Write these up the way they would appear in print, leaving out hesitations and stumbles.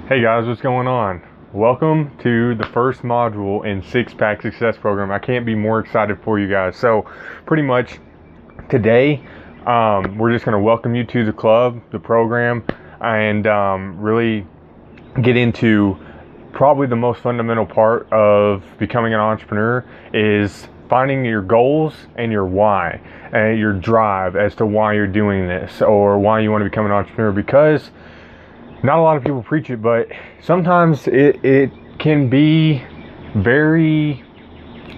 Hey guys, what's going on? Welcome to the first module in Six Pack Success Program. I can't be more excited for you guys. So, pretty much today, we're just going to welcome you to the club, the program, and really get into probably the most fundamental part of becoming an entrepreneur is finding your goals and your why, and your drive as to why you're doing this or why you want to become an entrepreneur, because not a lot of people preach it, but sometimes it can be very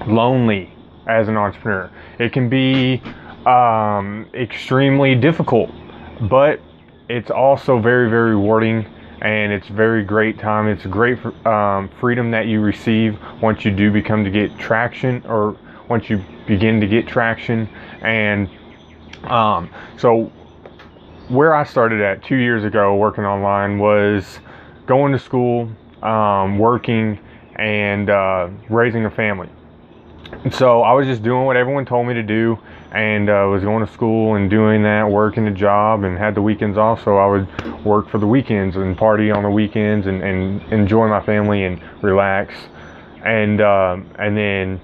lonely as an entrepreneur. It can be extremely difficult, but it's also very, very rewarding, and it's very great time. It's a great freedom that you receive once you do become to get traction, or once you begin to get traction. And so where I started at 2 years ago working online was going to school, working, and raising a family. And so I was just doing what everyone told me to do, and was going to school and doing that, working a job, and had the weekends off. So I would work for the weekends and party on the weekends and enjoy my family and relax. And then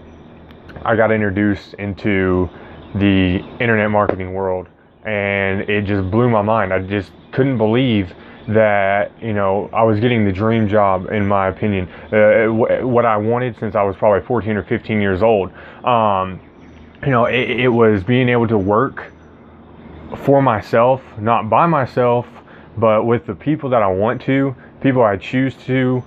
I got introduced into the internet marketing world, and it just blew my mind. I just couldn't believe that, I was getting the dream job, in my opinion, what I wanted since I was probably 14 or 15 years old. It was being able to work for myself, not by myself, but with the people that I want to, people I choose to,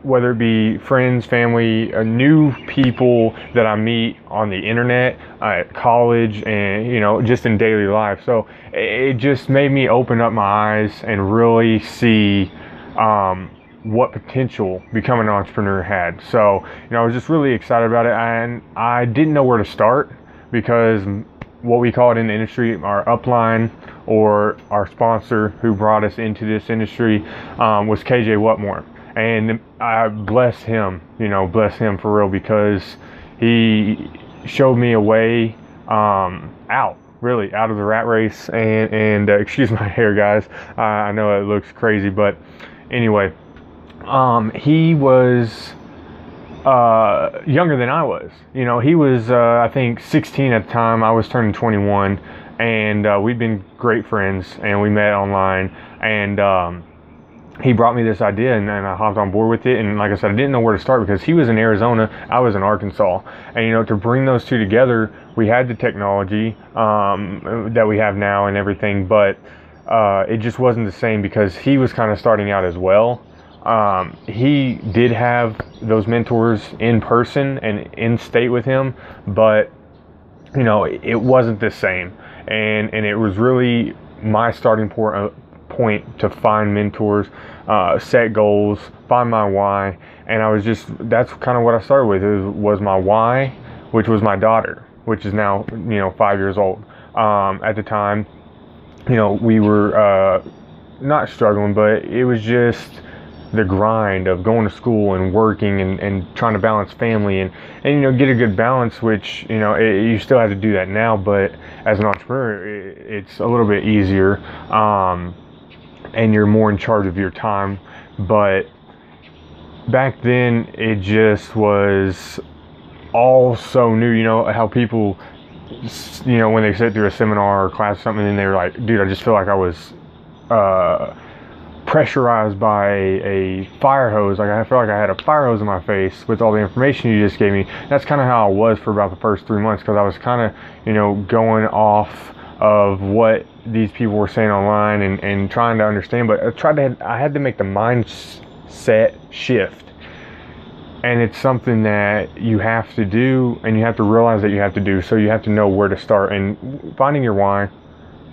whether it be friends, family, new people that I meet on the internet, at college, and, just in daily life. So it just made me open up my eyes and really see what potential becoming an entrepreneur had. So, I was just really excited about it, and I didn't know where to start, because what we call it in the industry, our upline, or our sponsor who brought us into this industry, was KJ Whatmore. And I bless him for real, because he showed me a way out of the rat race. And excuse my hair, guys. I know it looks crazy, but anyway, he was younger than I was. He was I think 16 at the time. I was turning 21, and we'd been great friends, and we met online, and he brought me this idea, and I hopped on board with it. And like I said, I didn't know where to start, because he was in Arizona, I was in Arkansas, and to bring those two together, we had the technology that we have now and everything, but it just wasn't the same, because he was kind of starting out as well. He did have those mentors in person and in state with him, but it wasn't the same, and it was really my starting point to find mentors, set goals, find my why. And that's kind of what I started with. It was my why, which was my daughter, which is now 5 years old. At the time, we were not struggling, but it was just the grind of going to school and working and trying to balance family and get a good balance, which you still have to do that now, but as an entrepreneur, it's a little bit easier, and you're more in charge of your time. But back then, it just was all so new. How people, when they sit through a seminar or class or something, and they're like, dude, I just feel like I was pressurized by a fire hose. Like, I feel like I had a fire hose in my face with all the information you just gave me. That's kind of how I was for about the first 3 months, because I was kind of going off of what these people were saying online and trying to understand. But I had to make the mindset shift, and it's something that you have to do, and you have to realize that you have to do. So you have to know where to start, and finding your why,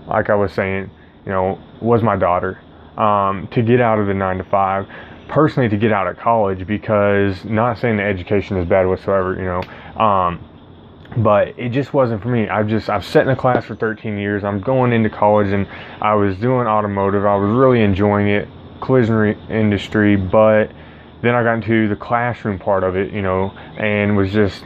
like I was saying, was my daughter. To get out of the 9 to 5, personally, to get out of college, because not saying the education is bad whatsoever, but it just wasn't for me. I've sat in a class for 13 years. I'm going into college, and I was doing automotive. I was really enjoying it, collision industry, but then I got into the classroom part of it, and was just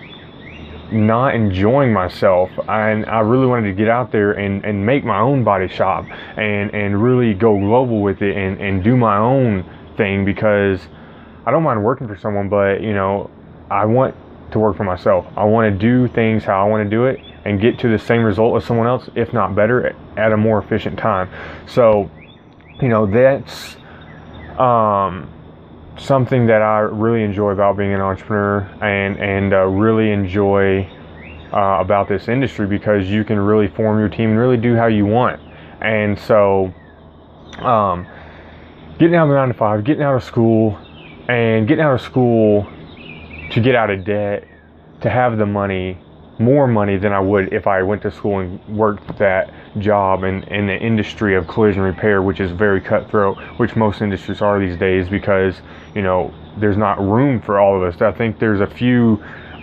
not enjoying myself. And I really wanted to get out there and make my own body shop and really go global with it and do my own thing, because I don't mind working for someone, but I want to work for myself. I want to do things how I want to do it and get to the same result as someone else, if not better, at a more efficient time. So, that's something that I really enjoy about being an entrepreneur, and really enjoy about this industry, because you can really form your team and really do how you want. And so, getting out of the 9 to 5, getting out of school to get out of debt, to have the money, more money than I would if I went to school and worked that job in the industry of collision repair, which is very cutthroat, which most industries are these days, because there's not room for all of us. I think there's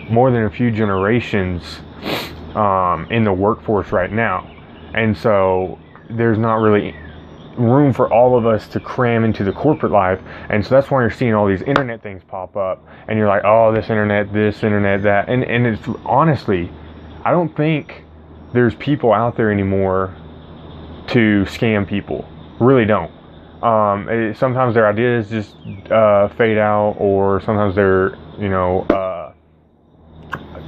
more than a few generations in the workforce right now, and so there's not really room for all of us to cram into the corporate life. And so that's why you're seeing all these internet things pop up, and you're like, oh, this internet, that, and it's honestly, I don't think there's people out there anymore to scam people. Really don't. Sometimes their ideas just fade out, or sometimes their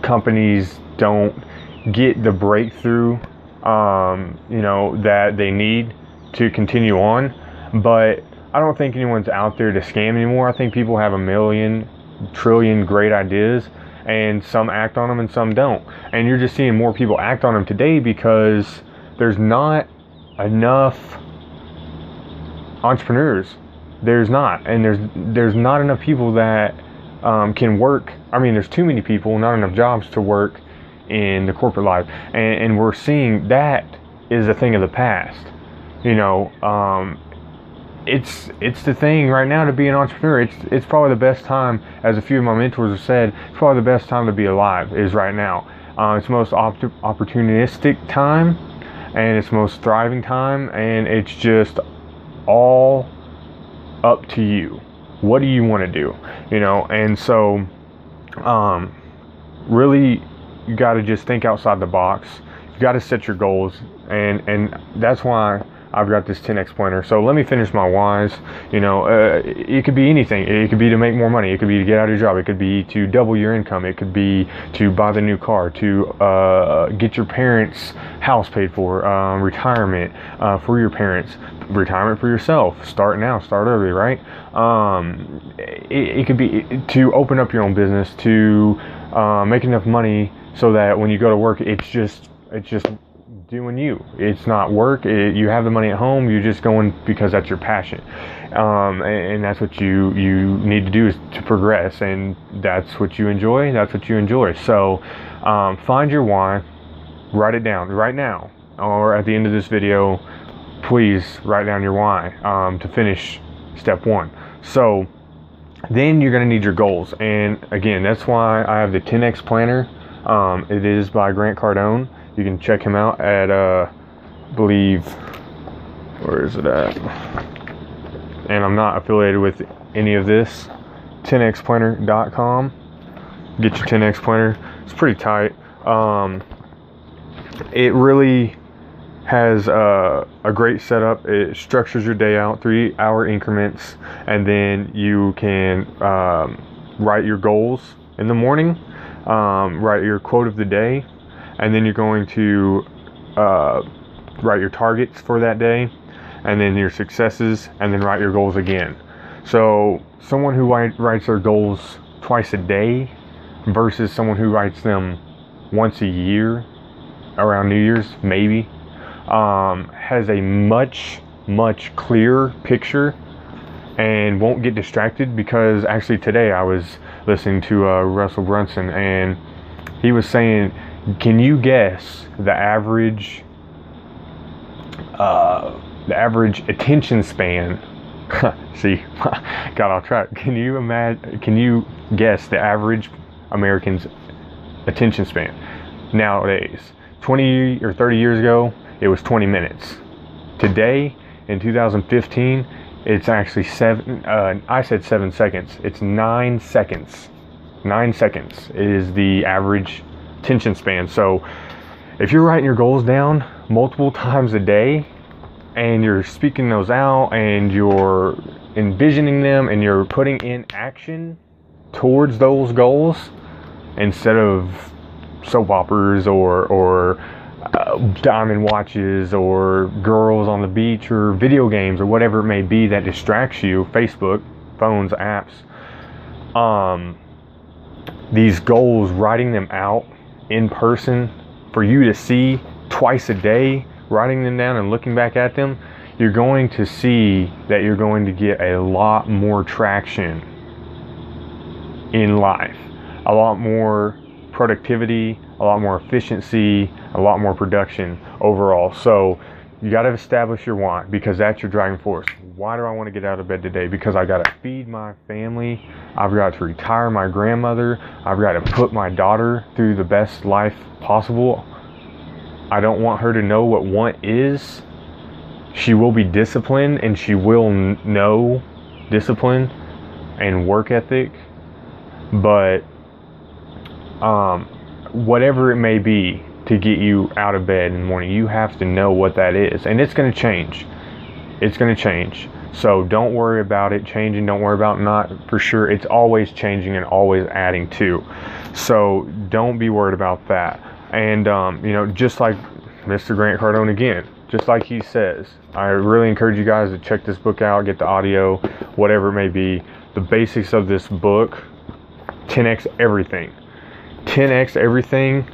companies don't get the breakthrough that they need to continue on. But I don't think anyone's out there to scam anymore. I think people have a million trillion great ideas, and some act on them and some don't. And you're just seeing more people act on them today because there's not enough entrepreneurs. There's not enough people that can work. I mean, there's too many people, not enough jobs to work in the corporate life, and we're seeing that is a thing of the past. It's the thing right now to be an entrepreneur. It's probably the best time, as a few of my mentors have said, it's probably the best time to be alive is right now. It's the most opportunistic time, and it's most thriving time, and it's just all up to you. What do you want to do? And so really, you got to just think outside the box. You got to set your goals, and that's why I've got this 10x planner. So let me finish my whys. It could be anything. It could be to make more money. It could be to get out of your job. It could be to double your income. It could be to buy the new car, to get your parents' house paid for, retirement for your parents, retirement for yourself. Start now, start early, right? It could be to open up your own business, to make enough money so that when you go to work, it's just doing you. It's not work. You have the money at home. You're just going because that's your passion, and that's what you need to do, is to progress, and that's what you enjoy. So find your why, write it down right now, or at the end of this video. Please write down your why to finish step 1. So then you're going to need your goals, and again, that's why I have the 10x planner. It is by Grant Cardone. You can check him out at, where is it at? And I'm not affiliated with any of this. 10xplanner.com. Get your 10x planner. It's pretty tight. It really has a great setup. It structures your day out 3-hour increments, and then you can write your goals in the morning, write your quote of the day, and then you're going to write your targets for that day, and then your successes, and then write your goals again. So someone who writes their goals twice a day versus someone who writes them once a year, around New Year's maybe, has a much clearer picture and won't get distracted. Because actually today I was listening to Russell Brunson, and he was saying, can you guess the average attention span? See, got off track. Can you guess the average American's attention span nowadays? 20 or 30 years ago, it was 20 minutes. Today, in 2015, it's actually 7 seconds. It's 9 seconds. 9 seconds is the average attention span. So if you're writing your goals down multiple times a day, and you're speaking those out, and you're envisioning them, and you're putting in action towards those goals instead of soap operas or diamond watches or girls on the beach or video games or whatever it may be that distracts you, Facebook, phones, apps. These goals, writing them out in person for you to see twice a day, writing them down and looking back at them, you're going to see that you're going to get a lot more traction in life, a lot more productivity, a lot more efficiency, a lot more production overall. So you got to establish your why, because that's your driving force. Why do I want to get out of bed today? Because I got to feed my family. I've got to retire my grandmother. I've got to put my daughter through the best life possible. I don't want her to know what want is. She will be disciplined, and she will know discipline and work ethic. But whatever it may be to get you out of bed in the morning, you have to know what that is. And it's going to change. It's going to change. So don't worry about it changing. Don't worry about not for sure. It's always changing and always adding to. So don't be worried about that. And, just like Mr. Grant Cardone again, just like he says, I really encourage you guys to check this book out, get the audio, whatever it may be. The basics of this book, 10x everything. 10x everything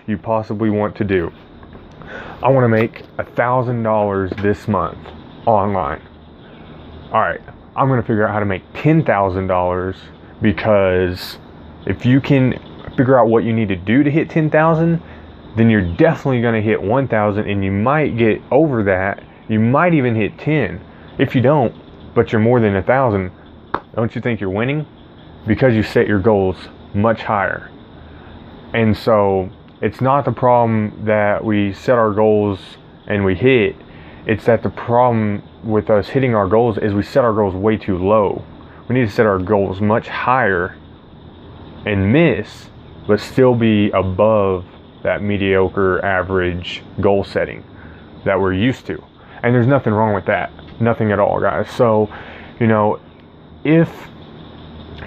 you possibly want to do. I want to make $1,000 this month online. All right, I'm going to figure out how to make $10,000, because if you can figure out what you need to do to hit 10,000, then you're definitely going to hit 1,000, and you might get over that. You might even hit 10. If you don't, but you're more than 1,000, don't you think you're winning? Because you set your goals much higher. And so it's not the problem that we set our goals and we hit. It's that the problem with us hitting our goals is we set our goals way too low. We need to set our goals much higher and miss, but still be above that mediocre average goal setting that we're used to. And there's nothing wrong with that. Nothing at all, guys. So, if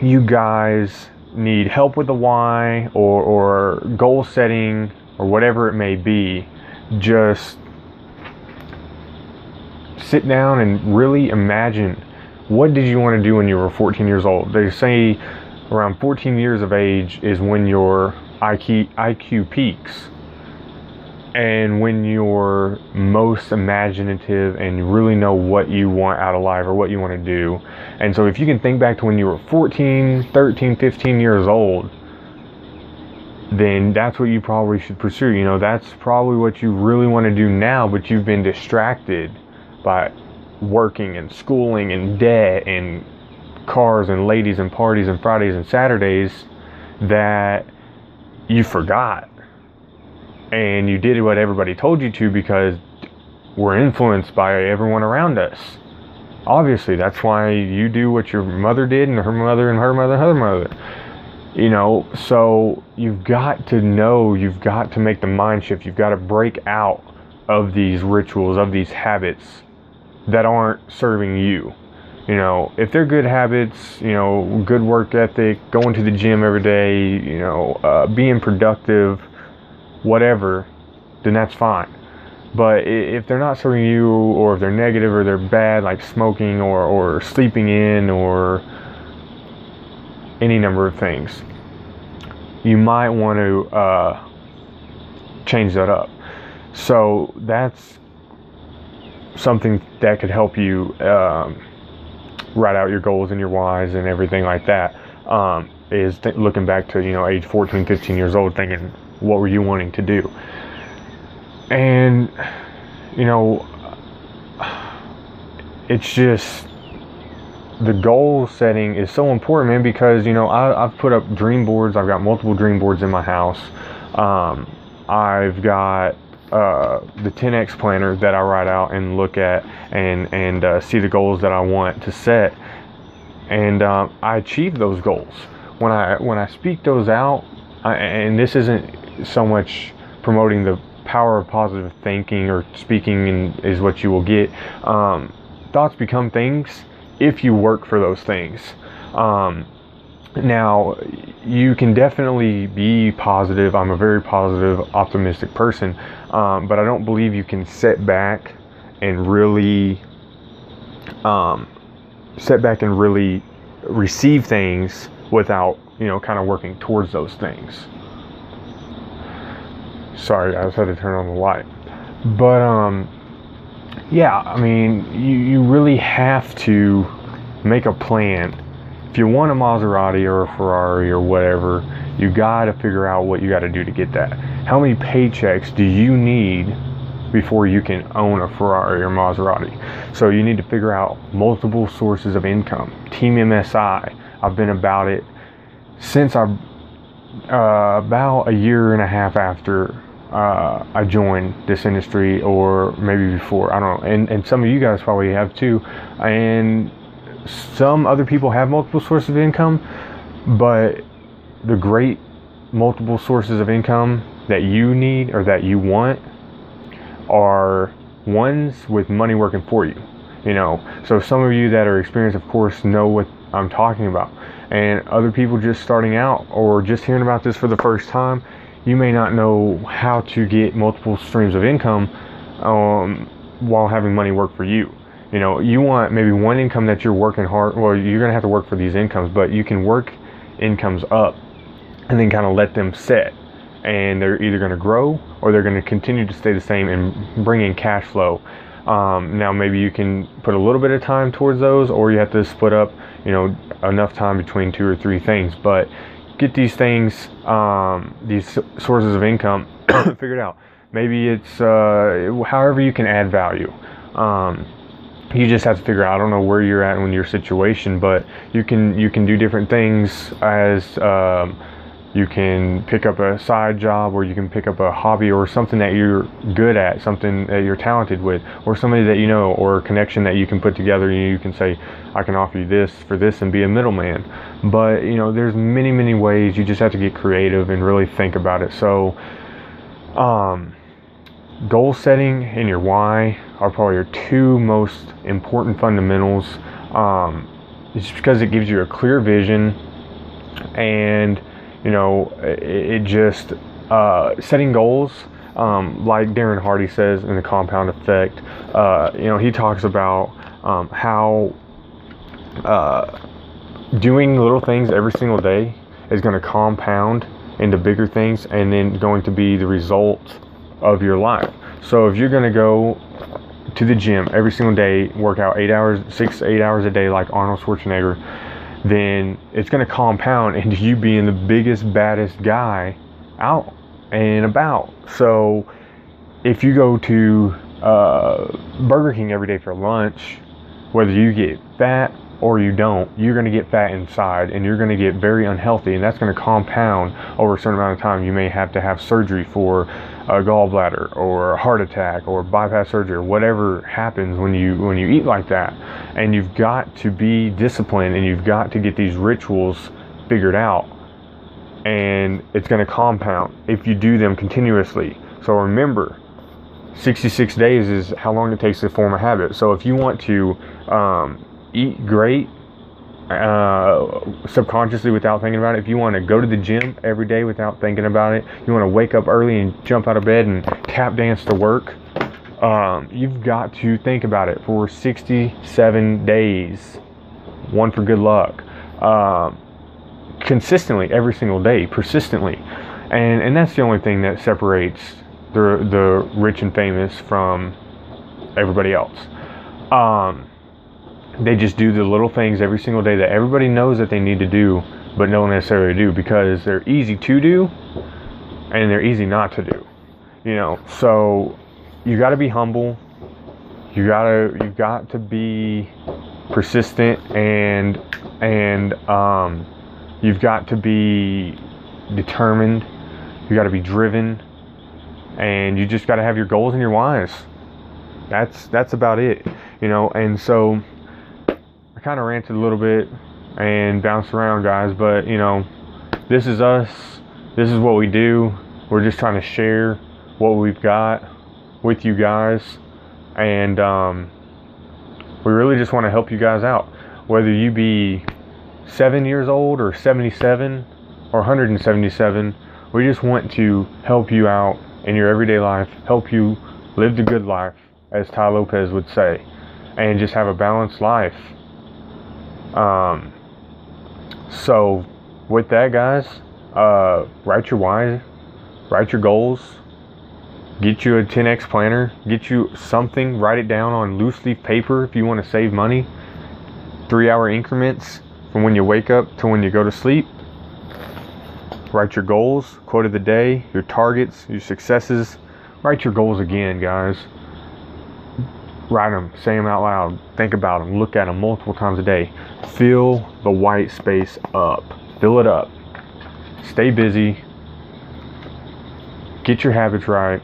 you guys need help with the why or goal setting or whatever it may be, just sit down and really imagine, what did you want to do when you were 14 years old? They say around 14 years of age is when your IQ peaks, and when you're most imaginative and really know what you want out of life or what you want to do. And so if you can think back to when you were 14, 13, 15 years old, then that's what you probably should pursue. That's probably what you really want to do now, but you've been distracted by working and schooling and debt and cars and ladies and parties and Fridays and Saturdays that you forgot. And you did what everybody told you to because we're influenced by everyone around us. Obviously, that's why you do what your mother did, and her mother, and her mother, and her mother. So you've got to know, you've got to make the mind shift. You've got to break out of these rituals, of these habits that aren't serving you. If they're good habits, good work ethic, going to the gym every day, being productive, whatever, then that's fine. But if they're not serving you, or if they're negative, or they're bad, like smoking or sleeping in, or any number of things, you might want to change that up. So that's something that could help you write out your goals and your whys and everything like that, is looking back to age 14, 15 years old, thinking, what were you wanting to do? And it's just, the goal setting is so important, man, because I've put up dream boards. I've got multiple dream boards in my house. I've got the 10X planner that I write out and look at and see the goals that I want to set, and I achieve those goals when I speak those out. And this isn't so much promoting the power of positive thinking or speaking is what you will get. Thoughts become things if you work for those things. Now, you can definitely be positive. I'm a very positive, optimistic person, but I don't believe you can sit back and really receive things without, kind of working towards those things. Sorry, I just had to turn on the light. But yeah, I mean, you really have to make a plan. If you want a Maserati or a Ferrari or whatever, you got to figure out what you got to do to get that. How many paychecks do you need before you can own a Ferrari or Maserati? So you need to figure out multiple sources of income. Team MSI, I've been about it since about a year and a half after I joined this industry, or maybe before, I don't know. And some of you guys probably have too. And some other people have multiple sources of income, but the great multiple sources of income that you need or that you want are ones with money working for you. So some of you that are experienced, of course, know what I'm talking about. And other people just starting out or just hearing about this for the first time, you may not know how to get multiple streams of income while having money work for you. You want maybe one income that you're working hard. Well, you're going to have to work for these incomes, but you can work incomes up and then kind of let them set. And they're either going to grow or they're going to continue to stay the same and bring in cash flow. Now, maybe you can put a little bit of time towards those, or you have to split up, enough time between 2 or 3 things. But get these things, these sources of income figured out. Maybe it's however you can add value. You just have to figure out, I don't know where you're at in your situation, but you can do different things as you can pick up a side job, or you can pick up a hobby or something that you're good at, something that you're talented with, or somebody that or a connection that you can put together. You can say, I can offer you this for this, and be a middleman. But there's many ways. You just have to get creative and really think about it. So goal setting and your why are probably your 2 most important fundamentals. It's because it gives you a clear vision, and it just setting goals, like Darren Hardy says in The Compound Effect. He talks about how doing little things every single day is going to compound into bigger things, and then going to be the result of your life. So if you're going to go to the gym every single day, work out 6 to 8 hours a day like Arnold Schwarzenegger, then it's going to compound into you being the biggest, baddest guy out and about. So if you go to Burger King every day for lunch, whether you get fat or you don't, you're going to get fat inside, and you're going to get very unhealthy, and that's going to compound over a certain amount of time. You may have to have surgery for a gallbladder or a heart attack or bypass surgery, or whatever happens when you eat like that. And you've got to be disciplined, and you've got to get these rituals figured out, and it's going to compound if you do them continuously. So remember, 66 days is how long it takes to form a habit. So if you want to eat great subconsciously without thinking about it, if you want to go to the gym every day without thinking about it, you want to wake up early and jump out of bed and tap dance to work, you've got to think about it for 67 days, one for good luck, consistently every single day, persistently. And that's the only thing that separates the rich and famous from everybody else. They just do the little things every single day that everybody knows that they need to do, but don't necessarily do, because they're easy to do and they're easy not to do. So you got to be humble. You got to be persistent, and you've got to be determined. You got to be driven, and you just got to have your goals and your whys. That's about it, And so I kind of ranted a little bit and bounced around, guys, but this is us. This is what we do. We're just trying to share what we've got with you guys, and we really just want to help you guys out, whether you be 7 years old or 77 or 177. We just want to help you out in your everyday life, help you live the good life, as Tai Lopez would say, and just have a balanced life. So with that, guys, write your why, write your goals, get you a 10X planner, get you something, write it down on loose leaf paper if you want to save money. 3-hour increments from when you wake up to when you go to sleep. Write your goals, quote of the day, your targets, your successes. Write your goals again, guys. Write them, say them out loud, think about them, look at them multiple times a day. Fill the white space up. Fill it up. Stay busy. Get your habits right.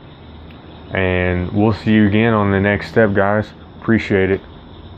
And we'll see you again on the next step, guys. Appreciate it.